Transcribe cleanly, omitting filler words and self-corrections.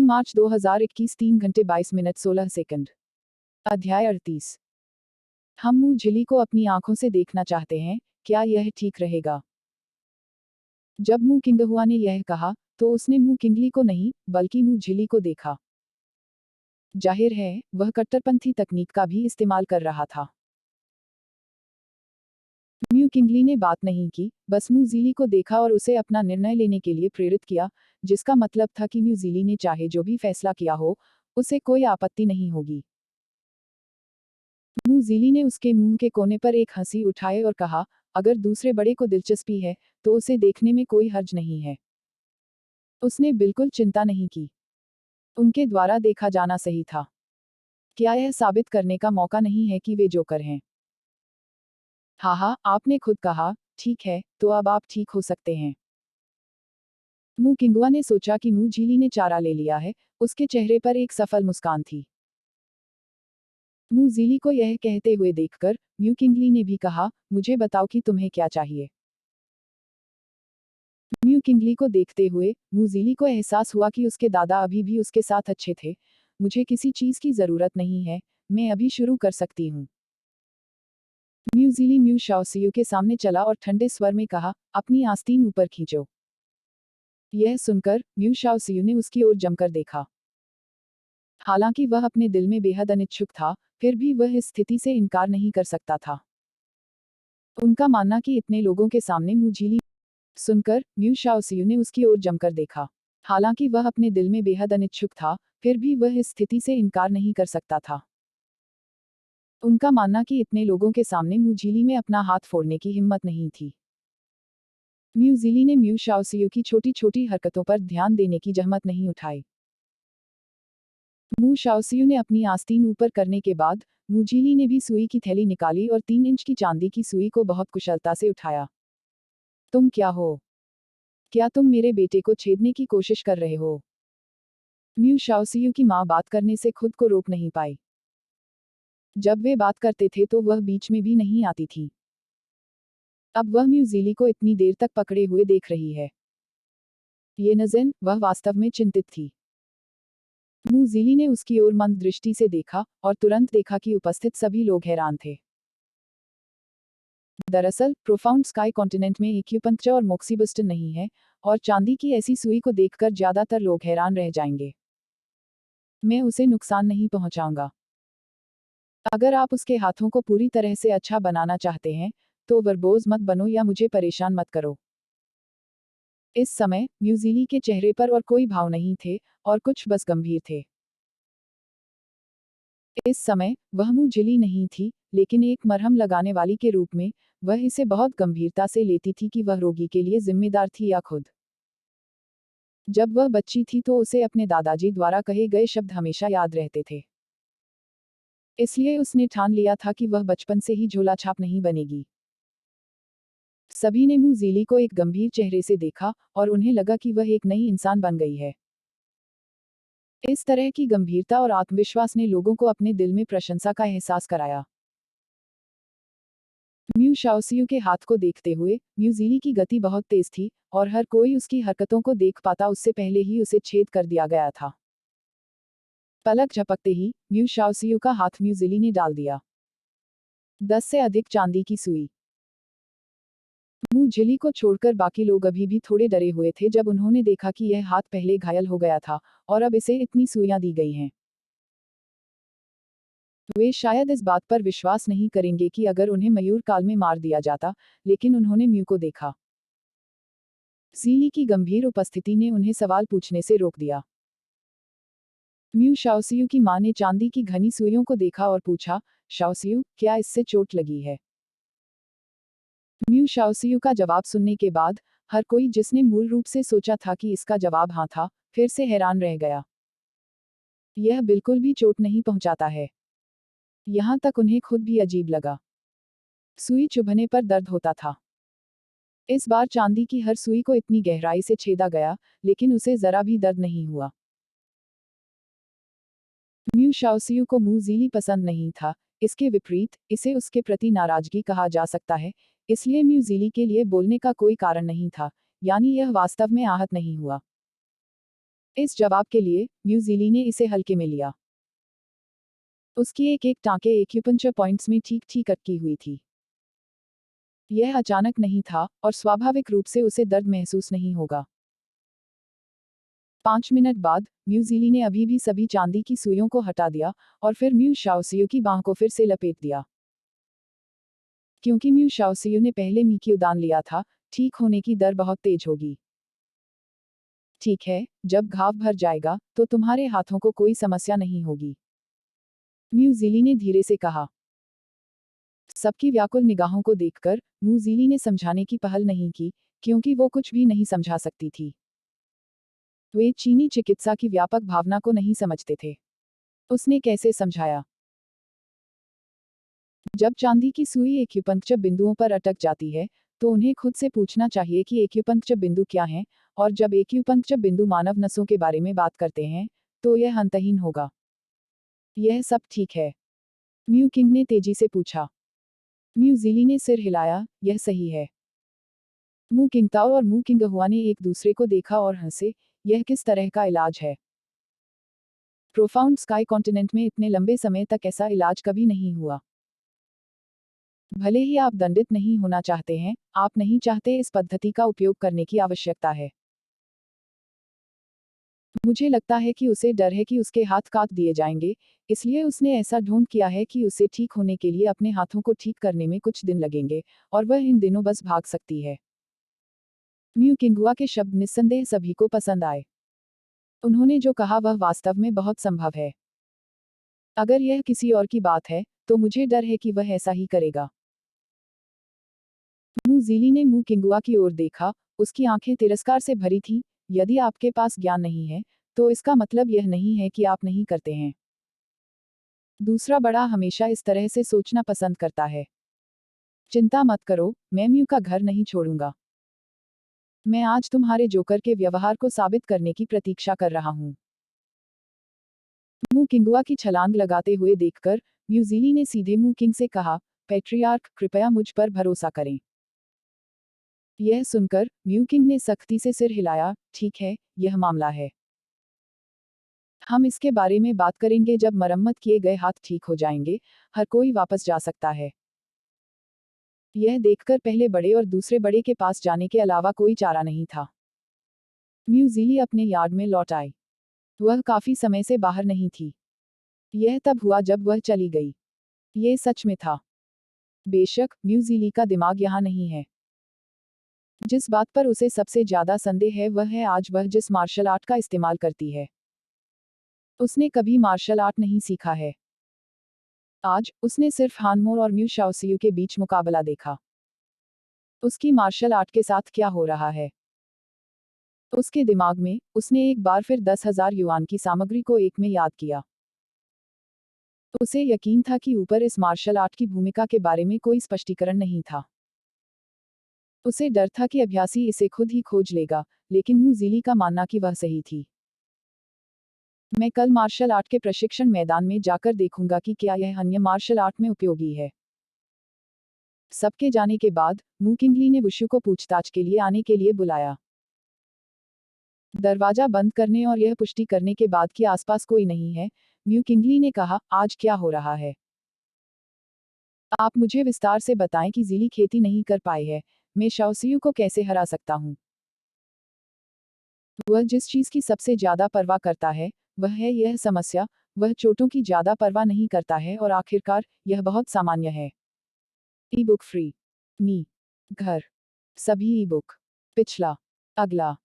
मार्च 2021 3 घंटे 22 minute 16 second. अध्याय 38। हम मुंह झिली को अपनी आंखों से देखना चाहते हैं, क्या यह ठीक रहेगा? जब मुंह किंगहुआ ने यह कहा, तो उसने मुंह किंगली को नहीं, बल्कि मुंह झिली को देखा। जाहिर है, वह कट्टरपंथी तकनीक का भी इस्तेमाल कर रहा था। म्यू किंगली ने बात नहीं की, बस म्यू ज़िली को देखा और उसे अपना निर्णय लेने के लिए प्रेरित किया, जिसका मतलब था कि म्यू ज़िली ने चाहे जो भी फैसला किया हो, उसे कोई आपत्ति नहीं होगी। म्यू ज़िली ने उसके मुंह के कोने पर एक हंसी उठाए और कहा, अगर दूसरे बड़े को दिलचस्पी है, तो उसे देखने में कोई हर्ज नहीं है। उसने बिल्कुल चिंता नहीं की। उनके द्वारा देखा जाना सही था। क्या यह साबित करने का मौका नहीं है कि वे जोकर हैं? हाँ, आपने खुद कहा, ठीक है, तो अब आप ठीक हो सकते हैं। मुंह किंगुआ ने सोचा कि मुंह झिली ने चारा ले लिया है, उसके चेहरे पर एक सफल मुस्कान थी। मुंह झिली को यह कहते हुए देखकर, म्यू किंगली ने भी कहा, मुझे बताओ कि तुम्हें क्या चाहिए। म्यू किंगली को देखते हुए, मुंह झिली को एहसास हुआ कि उसके दादा अभी भी उसके साथ अच्छे थे। मुझे किसी चीज की जरूरत नहीं है, मैं अभी शुरू कर सकती हूँ। म्यू झिली म्यू शाओसियू के सामने चला और ठंडे स्वर में कहा, अपनी आस्तीन ऊपर खींचो। यह सुनकर, म्यू शाओसियू ने उसकी ओर जमकर देखा। हालांकि वह अपने दिल में बेहद अनिच्छुक था, फिर भी वह इस स्थिति से इनकार नहीं कर सकता था। उनका मानना कि इतने लोगों के सामने मुंह झिली सुनकर, म्यू शाओसियू ने उसकी ओर जमकर देखा। हालांकि वह अपने दिल में बेहद अनिच्छुक था, फिर भी वह इस स्थिति से इनकार नहीं कर सकता था। उनका मानना कि इतने लोगों के सामने मुंह झिली में अपना हाथ फोड़ने की हिम्मत नहीं थी। म्यू झिली ने म्यू शाओसियू की छोटी छोटी हरकतों पर ध्यान देने की जहमत नहीं उठाई। म्यू शाओसियू ने अपनी आस्तीन ऊपर करने के बाद, म्यू झिली ने भी सुई की थैली निकाली और 3 इंच की चांदी की सुई को बहुत कुशलता से उठाया। तुम क्या हो? क्या तुम मेरे बेटे को छेदने की कोशिश कर रहे हो? म्यू शाओसियू की माँ बात करने से खुद को रोक नहीं पाई। जब वे बात करते थे तो वह बीच में भी नहीं आती थी। अब वह म्यू ज़िली को इतनी देर तक पकड़े हुए देख रही है। ये नज़र, वह वास्तव में चिंतित थी। म्यू ज़िली ने उसकी ओर मंद दृष्टि से देखा, और तुरंत देखा कि उपस्थित सभी लोग हैरान थे। दरअसल, प्रोफाउंड स्काई कॉन्टिनेंट में एक्यूपंक्चर और मोक्सीबस्टन नहीं है, और चांदी की ऐसी सुई को देखकर ज्यादातर लोग हैरान रह जाएंगे। मैं उसे नुकसान नहीं पहुंचाऊंगा। अगर आप उसके हाथों को पूरी तरह से अच्छा बनाना चाहते हैं, तो वर्बोज मत बनो या मुझे परेशान मत करो। इस समय, म्यू ज़िली के चेहरे पर और कोई भाव नहीं थे, और कुछ बस गंभीर थे। इस समय, वह मुंह झिली नहीं थी, लेकिन एक मरहम लगाने वाली के रूप में, वह इसे बहुत गंभीरता से लेती थी कि वह रोगी के लिए जिम्मेदार थी या खुद। जब वह बच्ची थी तो उसे अपने दादाजी द्वारा कहे गए शब्द हमेशा याद रहते थे। इसलिए उसने ठान लिया था कि वह बचपन से ही झोला छाप नहीं बनेगी। सभी ने मुंह ज़िली को एक गंभीर चेहरे से देखा, और उन्हें लगा कि वह एक नई इंसान बन गई है। इस तरह की गंभीरता और आत्मविश्वास ने लोगों को अपने दिल में प्रशंसा का एहसास कराया। म्यू शाओसियू के हाथ को देखते हुए, म्यू ज़िली की गति बहुत तेज थी, और हर कोई उसकी हरकतों को देख पाता उससे पहले ही उसे छेद कर दिया गया था। पलक झपकते ही, म्यू शाओसियू का हाथ म्यू ज़िली ने डाल दिया। 10 से अधिक चांदी की सुई। मुंह झिली को छोड़कर बाकी लोग अभी भी थोड़े डरे हुए थे जब उन्होंने देखा कि यह हाथ पहले घायल हो गया था, और अब इसे इतनी सुइयां दी गई हैं। वे शायद इस बात पर विश्वास नहीं करेंगे कि अगर उन्हें मयूर काल में मार दिया जाता, लेकिन उन्होंने म्यू को देखा। ज़िली की गंभीर उपस्थिति ने उन्हें सवाल पूछने से रोक दिया। म्यू शाओसियू की मां ने चांदी की घनी सुइयों को देखा और पूछा, शाओसियू, क्या इससे चोट लगी है? म्यू शाओसियू का जवाब सुनने के बाद, हर कोई जिसने मूल रूप से सोचा था कि इसका जवाब हाँ था, फिर से हैरान रह गया। यह बिल्कुल भी चोट नहीं पहुंचाता है। यहाँ तक उन्हें खुद भी अजीब लगा। सुई चुभने पर दर्द होता था। इस बार चांदी की हर सुई को इतनी गहराई से छेदा गया, लेकिन उसे जरा भी दर्द नहीं हुआ। म्यू शाओसियू को मुंह ज़िली पसंद नहीं था, इसके विपरीत, इसे उसके प्रति नाराजगी कहा जा सकता है, इसलिए म्यू ज़िली के लिए बोलने का कोई कारण नहीं था, यानी यह वास्तव में आहत नहीं हुआ। इस जवाब के लिए म्यूजिली ने इसे हल्के में लिया। उसकी एक एक टाँके एक्यूपंक्चर पॉइंट्स में ठीक ठीक अटकी हुई थी। यह अचानक नहीं था और स्वाभाविक रूप से उसे दर्द महसूस नहीं होगा। 5 मिनट बाद म्यूजिली ने अभी भी सभी चांदी की सुइयों को हटा दिया और फिर म्यू शाओसियू की बांह को फिर से लपेट दिया। क्योंकि म्यू शाओसियू ने पहले मी की उदान लिया था, ठीक होने की दर बहुत तेज होगी। ठीक है, जब घाव भर जाएगा तो तुम्हारे हाथों को कोई समस्या नहीं होगी, म्यूजिली ने धीरे से कहा। सबकी व्याकुल निगाहों को देखकर म्यूजिली ने समझाने की पहल नहीं की, क्योंकि वो कुछ भी नहीं समझा सकती थी। वे चीनी चिकित्सा की व्यापक भावना को नहीं समझते थे। उसने कैसे समझाया? जब चांदी की सुई एक्यूपंक्चर बिंदुओं पर अटक जाती है, तो उन्हें खुद से पूछना चाहिए कि एक्यूपंक्चर बिंदु क्या हैं, और जब एक्यूपंक्चर बिंदु मानव नसों के बारे में बात करते हैं, तो यह अंतहीन होगा। यह सब ठीक है? म्यू किंग ने तेजी से पूछा। म्यूजिली ने सिर हिलाया, यह सही है। मू किंगताओ और मू किंगहुआ ने एक दूसरे को देखा और हंसे, यह किस तरह का इलाज है? प्रोफाउंड स्काई कॉन्टिनेंट में इतने लंबे समय तक ऐसा इलाज कभी नहीं हुआ। भले ही आप दंडित नहीं होना चाहते हैं, आप नहीं चाहते इस पद्धति का उपयोग करने की आवश्यकता है। मुझे लगता है कि उसे डर है कि उसके हाथ काट दिए जाएंगे, इसलिए उसने ऐसा ढोंग किया है कि उसे ठीक होने के लिए अपने हाथों को ठीक करने में कुछ दिन लगेंगे, और वह इन दिनों बस भाग सकती है। म्यू किंगुआ के शब्द निस्संदेह सभी को पसंद आए। उन्होंने जो कहा वह वास्तव में बहुत संभव है। अगर यह किसी और की बात है, तो मुझे डर है कि वह ऐसा ही करेगा। मूजीली ने मू किंगुआ की ओर देखा, उसकी आंखें तिरस्कार से भरी थीं। यदि आपके पास ज्ञान नहीं है, तो इसका मतलब यह नहीं है कि आप नहीं करते हैं। दूसरा बड़ा हमेशा इस तरह से सोचना पसंद करता है। चिंता मत करो, मैं म्यू का घर नहीं छोड़ूंगा। मैं आज तुम्हारे जोकर के व्यवहार को साबित करने की प्रतीक्षा कर रहा हूँ। मू किंगुआ की छलांग लगाते हुए देखकर म्यूजिली ने सीधे मू किंग से कहा, पैट्रियार्क कृपया मुझ पर भरोसा करें। यह सुनकर म्यू किंग ने सख्ती से सिर हिलाया, ठीक है, यह मामला है। हम इसके बारे में बात करेंगे जब मरम्मत किए गए हाथ ठीक हो जाएंगे, हर कोई वापस जा सकता है। यह देखकर पहले बड़े और दूसरे बड़े के पास जाने के अलावा कोई चारा नहीं था। म्यूजिली अपने यार्ड में लौट आई। वह काफी समय से बाहर नहीं थी। यह तब हुआ जब वह चली गई। ये सच में था। बेशक म्यूजिली का दिमाग यहाँ नहीं है। जिस बात पर उसे सबसे ज्यादा संदेह है वह है आज वह जिस मार्शल आर्ट का इस्तेमाल करती है। उसने कभी मार्शल आर्ट नहीं सीखा है। आज उसने सिर्फ हानमोर और म्यू शाओसियू के बीच मुकाबला देखा। उसकी मार्शल आर्ट के साथ क्या हो रहा है? उसके दिमाग में उसने एक बार फिर 10,000 युआन की सामग्री को एक में याद किया। उसे यकीन था कि ऊपर इस मार्शल आर्ट की भूमिका के बारे में कोई स्पष्टीकरण नहीं था। उसे डर था कि अभ्यासी इसे खुद ही खोज लेगा, लेकिन म्यूजिली का मानना कि वह सही थी। मैं कल मार्शल आर्ट के प्रशिक्षण मैदान में जाकर देखूंगा कि क्या यह अन्य मार्शल आर्ट में उपयोगी है। सबके जाने के बाद मू किंगली ने वुशु को पूछताछ के लिए आने के लिए बुलाया। दरवाजा बंद करने और यह पुष्टि करने के बाद कि आसपास कोई नहीं है, म्यू किंगली ने कहा, आज क्या हो रहा है? आप मुझे विस्तार से बताएं कि ज़िली खेती नहीं कर पाए है, मैं शाओसियू को कैसे हरा सकता हूँ? वह जिस चीज की सबसे ज्यादा परवाह करता है, वह है यह समस्या, वह चोटों की ज्यादा परवाह नहीं करता है और आखिरकार, यह बहुत सामान्य है। E book free. मी। घर। सभी ई बुक। पिछला। अगला।